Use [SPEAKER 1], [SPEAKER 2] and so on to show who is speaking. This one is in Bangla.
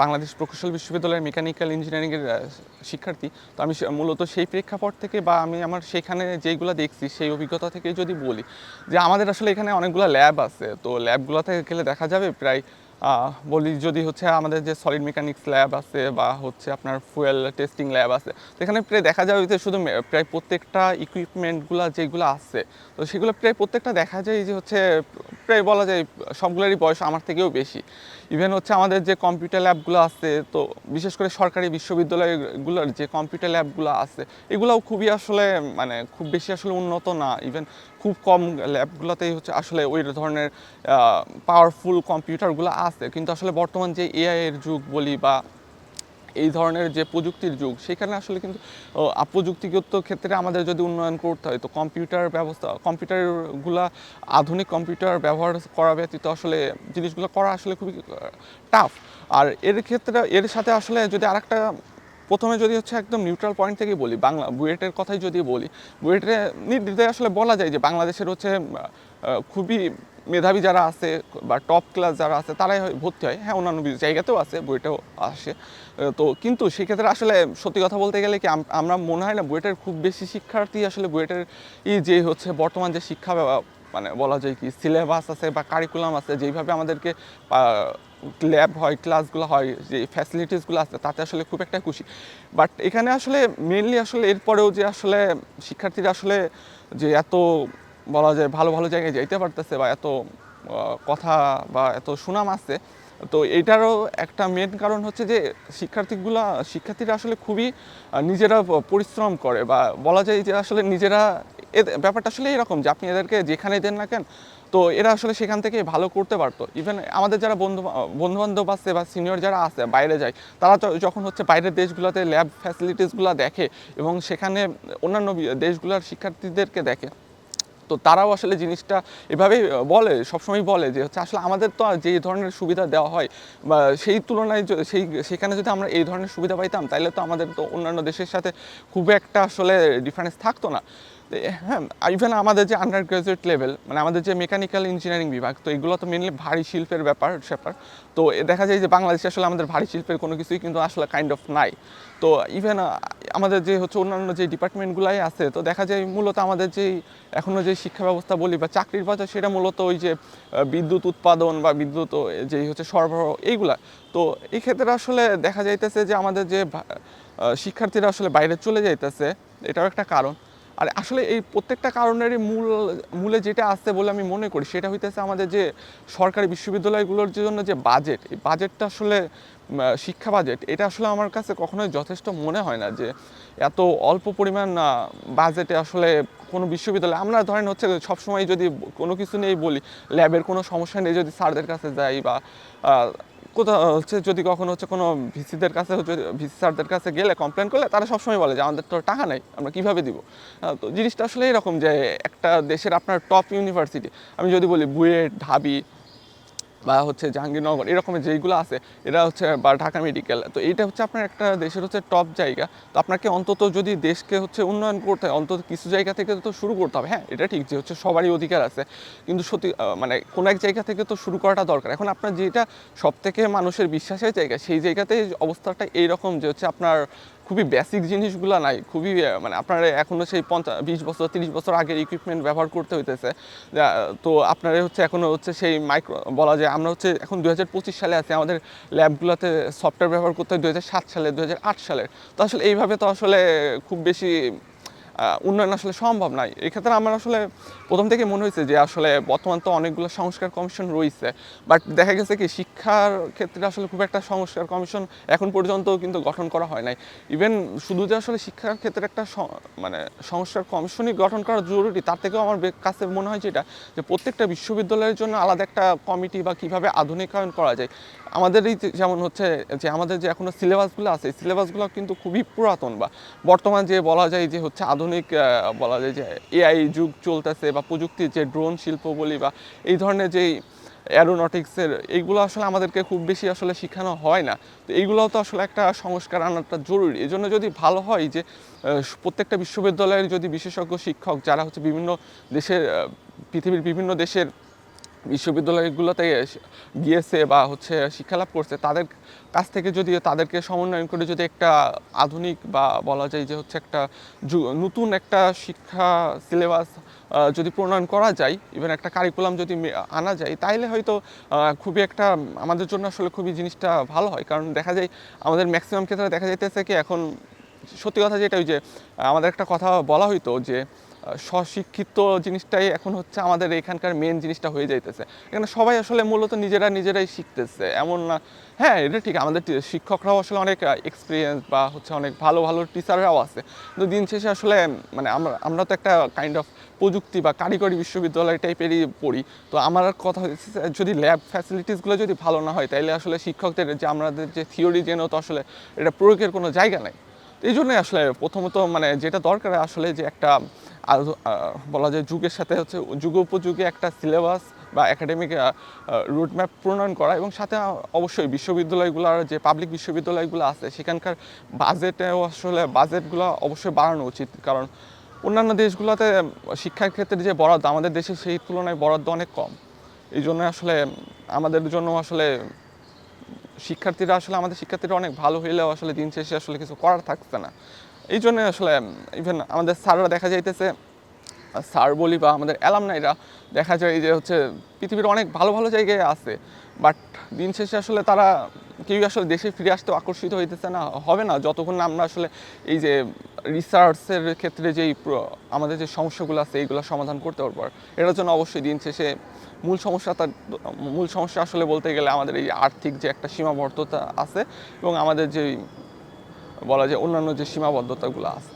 [SPEAKER 1] বাংলাদেশ প্রকৌশল বিশ্ববিদ্যালয়ের মেকানিক্যাল ইঞ্জিনিয়ারিংয়ের শিক্ষার্থী। তো আমি মূলত সেই প্রেক্ষাপট থেকে বা আমি আমার সেখানে যেইগুলো দেখছি সেই অভিজ্ঞতা থেকে যদি বলি যে আমাদের আসলে এখানে অনেকগুলো ল্যাব আছে। তো ল্যাবগুলোতে গেলে দেখা যাবে প্রায় বলি যদি হচ্ছে আমাদের যে সলিড মেকানিক্স ল্যাব আছে বা হচ্ছে আপনার ফুয়েল টেস্টিং ল্যাব আছে, তো এখানে প্রায় দেখা যাবে যে শুধু প্রায় প্রত্যেকটা ইকুইপমেন্টগুলো যেগুলো আছে, তো সেগুলো প্রায় প্রত্যেকটা দেখা যায় যে হচ্ছে প্রায় বলা যায় সবগুলোরই বয়স আমার থেকেও বেশি। ইভেন হচ্ছে আমাদের যে কম্পিউটার ল্যাবগুলো আছে, তো বিশেষ করে সরকারি বিশ্ববিদ্যালয়গুলোর যে কম্পিউটার ল্যাবগুলো আছে, এগুলোও খুবই আসলে মানে খুব বেশি আসলে উন্নত না। ইভেন খুব কম ল্যাবগুলোতেই হচ্ছে আসলে ওই ধরনের পাওয়ারফুল কম্পিউটারগুলো আছে। কিন্তু আসলে বর্তমান যে এআই এর যুগ বলি বা এই ধরনের যে প্রযুক্তির যুগ, সেখানে আসলে কিন্তু প্রযুক্তিগত ক্ষেত্রে আমাদের যদি উন্নয়ন করতে হয়, তো কম্পিউটারগুলা আধুনিক কম্পিউটার ব্যবহার করা ব্যতীত আসলে জিনিসগুলো করা আসলে খুবই টাফ। আর এর ক্ষেত্রে এর সাথে আসলে যদি আরেকটা প্রথমে যদি হচ্ছে একদম নিউট্রাল পয়েন্ট থেকে বলি, বাংলা বুয়েটের কথাই যদি বলি, বুয়েটে নির্দ্বিধায় আসলে বলা যায় যে বাংলাদেশের হচ্ছে খুবই মেধাবী যারা আছে বা টপ ক্লাস যারা আছে তারাই ভর্তি হয়। হ্যাঁ, অন্যান্য জায়গাতেও আছে, বুয়েটেও আসে। তো কিন্তু সেক্ষেত্রে আসলে সত্যি কথা বলতে গেলে কি আমরা মনে হয় না বুয়েটের খুব বেশি শিক্ষার্থী আসলে বুয়েটের যে হচ্ছে বর্তমান যে শিক্ষা মানে বলা যায় কি সিলেবাস আছে বা কারিকুলাম আছে, যেইভাবে আমাদেরকে ল্যাব হয়, ক্লাসগুলো হয়, যে ফ্যাসিলিটিসগুলো আছে, তাতে আসলে খুব একটা খুশি। বাট এখানে আসলে মেনলি আসলে এরপরেও যে আসলে শিক্ষার্থীরা আসলে যে এত বলা যায় ভালো ভালো জায়গায় যাইতে পারতেছে বা এত কথা বা এত সুনাম আছে, তো এইটারও একটা মেন কারণ হচ্ছে যে শিক্ষার্থীরা আসলে খুবই নিজেরা পরিশ্রম করে বা বলা যায় যে আসলে নিজেরা ব্যাপারটা আসলে এরকম যে আপনি এদেরকে যেখানে দেন না কেন, তো এরা আসলে সেখান থেকে ভালো করতে পারতো। ইভেন আমাদের যারা বন্ধুবান্ধব আছে বা সিনিয়র যারা আছে বাইরে যায়, তারা তো যখন হচ্ছে বাইরের দেশগুলোতে ল্যাব ফ্যাসিলিটিসগুলো দেখে এবং সেখানে অন্যান্য দেশগুলোর শিক্ষার্থীদেরকে দেখে, তো তারাও আসলে জিনিসটা এভাবেই বলে, সবসময় বলে যে হচ্ছে আসলে আমাদের তো যে ধরনের সুবিধা দেওয়া হয় বা সেই তুলনায় সেখানে যদি আমরা এই ধরনের সুবিধা পাইতাম, তাহলে তো আমাদের তো অন্যান্য দেশের সাথে খুব একটা আসলে ডিফারেন্স থাকতো না। হ্যাঁ, ইভেন আমাদের যে আন্ডার গ্রাজুয়েট লেভেল, মানে আমাদের যে মেকানিক্যাল ইঞ্জিনিয়ারিং বিভাগ, তো এগুলো তো মেনলি ভারী শিল্পের ব্যাপার। তো দেখা যায় যে বাংলাদেশে আসলে আমাদের ভারী শিল্পের কোনো কিছুই কিন্তু আসলে কাইন্ড অফ নাই। তো ইভেন আমাদের যে হচ্ছে অন্যান্য যে ডিপার্টমেন্টগুলাই আছে, তো দেখা যায় মূলত আমাদের যেই এখনও যে শিক্ষা ব্যবস্থা বলি বা চাকরির বাজার, সেটা মূলত ওই যে বিদ্যুৎ উৎপাদন বা বিদ্যুৎ যেই হচ্ছে সরবরাহ এইগুলা। তো এই ক্ষেত্রে আসলে দেখা যাইতেছে যে আমাদের যে শিক্ষার্থীরা আসলে বাইরে চলে যাইতেছে, এটাও একটা কারণ। আর আসলে এই প্রত্যেকটা কারণেরই মূলে যেটা আছে বলে আমি মনে করি, সেটা হইতেছে আমাদের যে সরকারি বিশ্ববিদ্যালয়গুলোর জন্য যে বাজেট, এই বাজেটটা আসলে শিক্ষা বাজেট, এটা আসলে আমার কাছে কখনোই যথেষ্ট মনে হয় না যে এত অল্প পরিমাণ বাজেটে আসলে কোনো বিশ্ববিদ্যালয়, আমরা ধরেন হচ্ছে সবসময় যদি কোনো কিছু নিয়েই বলি, ল্যাবের কোনো সমস্যা নেই যদি স্যারদের কাছে যাই বা কোথাও হচ্ছে যদি কখনো হচ্ছে কোনো ভিসিদের কাছে হচ্ছে, ভিসি স্যারদের কাছে গেলে কমপ্লেন করলে তারা সবসময় বলে যে আমাদের তো টাকা নেই, আমরা কীভাবে দিব। তো জিনিসটা আসলে এরকম যে একটা দেশের আপনার টপ ইউনিভার্সিটি, আমি যদি বলি বুয়েট, ঢাবি বা হচ্ছে জাহাঙ্গীরনগর, এরকমের যেইগুলো আছে, এরা হচ্ছে বা ঢাকা মেডিকেল, তো এইটা হচ্ছে আপনার একটা দেশের হচ্ছে টপ জায়গা। তো আপনাকে অন্তত যদি দেশকে হচ্ছে উন্নয়ন করতে হয়, অন্তত কিছু জায়গা থেকে তো শুরু করতে হবে। হ্যাঁ, এটা ঠিক যে হচ্ছে সবারই অধিকার আছে, কিন্তু সত্যি মানে কোনো এক জায়গা থেকে তো শুরু করাটা দরকার। এখন আপনার যেটা সব থেকে মানুষের বিশ্বাসের জায়গা, সেই জায়গাতেই অবস্থাটা এইরকম যে হচ্ছে আপনার খুবই বেসিক জিনিসগুলো নাই, খুবই মানে আপনার এখনও সেই 20 বছর 30 বছর আগের ইকুইপমেন্ট ব্যবহার করতে হইতেছে। তো আপনার হচ্ছে এখনও হচ্ছে সেই মাইক্রো বলা যায়, আমরা হচ্ছে এখন 2025 সালে আছি, আমাদের ল্যাবগুলোতে সফটওয়্যার ব্যবহার করতে হয় 2007 সালে 2008 সালের। তো আসলে এইভাবে তো আসলে খুব বেশি উন্নয়ন আসলে সম্ভব নয়। এক্ষেত্রে আমার আসলে প্রথম থেকে মনে হয়েছে যে আসলে বর্তমান তো অনেকগুলো সংস্কার কমিশন রয়েছে, বাট দেখা গেছে কি শিক্ষার ক্ষেত্রে আসলে খুব একটা সংস্কার কমিশন এখন পর্যন্ত কিন্তু গঠন করা হয় নাই। ইভেন শুধু যে আসলে শিক্ষার ক্ষেত্রে একটা মানে সংস্কার কমিশনই গঠন করা জরুরি, তার থেকেও আমার কাছে মনে হয় যেটা যে প্রত্যেকটা বিশ্ববিদ্যালয়ের জন্য আলাদা একটা কমিটি বা কীভাবে আধুনিকায়ন করা যায়। আমাদেরই যেমন হচ্ছে যে আমাদের যে এখনও সিলেবাসগুলো আছে, সিলেবাসগুলো কিন্তু খুবই পুরাতন বা বর্তমান যে বলা যায় যে হচ্ছে আধুনিক বলা যায় যে এআই যুগ চলতেছে বা প্রযুক্তির যে ড্রোন শিল্প বলি বা এই ধরনের যেই অ্যারোনটিক্সের, এইগুলো আসলে আমাদেরকে খুব বেশি আসলে শেখানো হয় না। তো এইগুলোও তো আসলে একটা সংস্কার আনাটা জরুরি। এই জন্য যদি ভালো হয় যে প্রত্যেকটা বিশ্ববিদ্যালয়ের যদি বিশেষজ্ঞ শিক্ষক যারা হচ্ছে বিভিন্ন দেশের পৃথিবীর বিভিন্ন দেশের বিশ্ববিদ্যালয়গুলোতে গিয়েছে বা হচ্ছে শিক্ষালাভ করছে, তাদের কাছ থেকে যদি তাদেরকে সমন্বয় করে যদি একটা আধুনিক বা বলা যায় যে হচ্ছে একটা নতুন একটা শিক্ষা সিলেবাস যদি প্রণয়ন করা যায়, ইভেন একটা কারিকুলাম যদি আনা যায়, তাইলে হয়তো খুবই একটা আমাদের জন্য আসলে খুবই জিনিসটা ভালো হয়। কারণ দেখা যায় আমাদের ম্যাক্সিমাম ক্ষেত্রে দেখা যাইতেছে কি এখন সত্যি কথা যেটা, ওই যে আমাদের একটা কথা বলা হইতো যে স্বশিক্ষিত জিনিসটাই এখন হচ্ছে আমাদের এখানকার মেন জিনিসটা হয়ে যাইতেছে। এখানে সবাই আসলে মূলত নিজেরাই শিখতেছে, এমন না। হ্যাঁ, এটা ঠিক, আমাদের শিক্ষকরাও আসলে অনেক এক্সপিরিয়েন্স বা হচ্ছে অনেক ভালো ভালো টিচাররাও আছে, কিন্তু দিন শেষে আসলে মানে আমরা তো একটা কাইন্ড অফ প্রযুক্তি বা কারিগরি বিশ্ববিদ্যালয় টাইপেরই পড়ি। তো আমার কথা হচ্ছে যদি ল্যাব ফ্যাসিলিটিসগুলো যদি ভালো না হয়, তাইলে আসলে শিক্ষকদের যে আমাদের যে থিওরি জেনেও তো আসলে এটা প্রয়োগের কোনো জায়গা নাই। এই জন্যই আসলে প্রথমত মানে যেটা দরকার আসলে যে একটা বলা যায় যুগের সাথে হচ্ছে যুগোপযোগী একটা সিলেবাস বা একাডেমিক রুটম্যাপ প্রণয়ন করা, এবং সাথে অবশ্যই বিশ্ববিদ্যালয়গুলোর যে পাবলিক বিশ্ববিদ্যালয়গুলো আছে সেখানকার বাজেটেও আসলে বাজেটগুলো অবশ্যই বাড়ানো উচিত। কারণ অন্যান্য দেশগুলোতে শিক্ষার ক্ষেত্রে যে বরাদ্দ, আমাদের দেশে সেই তুলনায় বরাদ্দ অনেক কম। এই জন্য আসলে আমাদের জন্য আসলে আমাদের শিক্ষার্থীরা অনেক ভালো হইলেও আসলে দিন শেষে আসলে কিছু করার থাকছে না। এই জন্য আসলে ইভেন আমাদের স্যাররা দেখা যাইতেছে, স্যার বলি বা আমাদের অ্যালামনাইরা দেখা যায় যে হচ্ছে পৃথিবীর অনেক ভালো ভালো জায়গায় আছে, বাট দিন শেষে আসলে তারা কেউই আসলে দেশে ফিরে আসতেও আকর্ষিত হইতেছে না, হবে না যতক্ষণ না আমরা আসলে এই যে রিসার্চের ক্ষেত্রে যেই আমাদের যে সমস্যাগুলো আছে এইগুলো সমাধান করতে পারবো। এটার জন্য অবশ্যই দিন শেষে মূল সমস্যা আসলে বলতে গেলে আমাদের এই আর্থিক যে একটা সীমাবদ্ধতা আছে, এবং আমাদের যে বলা যায় অন্যান্য যে সীমাবদ্ধতাগুলো আছে।